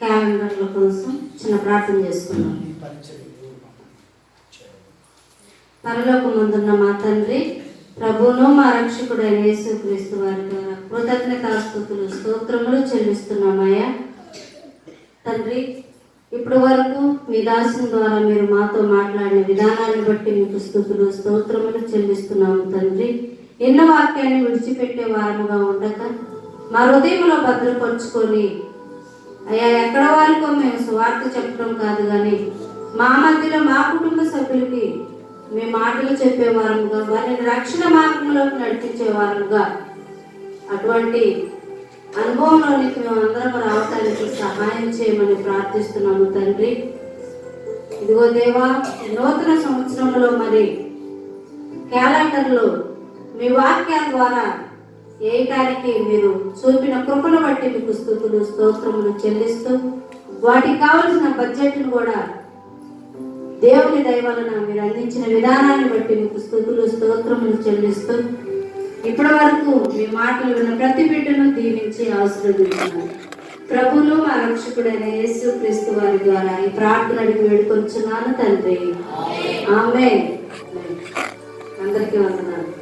క్యాలెండర్ల కోసం చిన్న ప్రార్థన చేసుకున్నాం. పరలోకమందున్న మా తండ్రి, ప్రభువును మా రక్షకుడైన యేసుక్రీస్తు వారి ద్వారా కృతజ్ఞతాస్తుతులు స్తోత్రములు చెల్లిస్తున్నామయ్యా. తండ్రి, ఇప్పటి వరకు మీ దాసుని ద్వారా మీరు మాతో మాట్లాడిన విధానాన్ని బట్టి మీకు స్తుతులు స్తోత్రములు చెల్లిస్తున్నాము తండ్రి. ఎన్న వాక్యాన్ని విడిచిపెట్టే వారముగా ఉండక మా హృదయంలో భద్రపరుచుకొని అయ్యా, ఎక్కడ వారికో మేము సువార్త చెప్పడం కాదు కానీ మా మధ్యలో మా కుటుంబ సభ్యులకి మేము మాటలు చెప్పేవారముగా, వారిని రక్షణ మార్గంలోకి నడిపించేవారుగా, అటువంటి అనుభవంలోనికి మేము అందరం రావటానికి సహాయం చేయమని ప్రార్థిస్తున్నాము తండ్రి. ఇదిగో దేవా, నూతన సంవత్సరంలో మరి క్యాలెండర్లో మీ వాక్యాల ద్వారా వేయటానికి మీరు చూపిన కృపను బట్టి మీకు స్తుతులు స్తోత్రములు చెల్లిస్తూ, వాటికి కావలసిన బడ్జెట్ను కూడా దేవుని దయ వలన మీరు అందించిన విధానాన్ని బట్టి మీకు స్తుతులు స్తోత్రములు చెల్లిస్తూ, ఇప్పటి వరకు మీ మాటలు విన్న ప్రతి బిడ్డను దీవించి ఆశీర్వదించున్నాను. ప్రభువును మా రక్షకుడైన యేసుక్రీస్తు వారి ద్వారా ఈ ప్రార్థన అడిగి వేడుకొంచున్నాను తండ్రి. ఆమేన్. అందరికీ వందనాలు.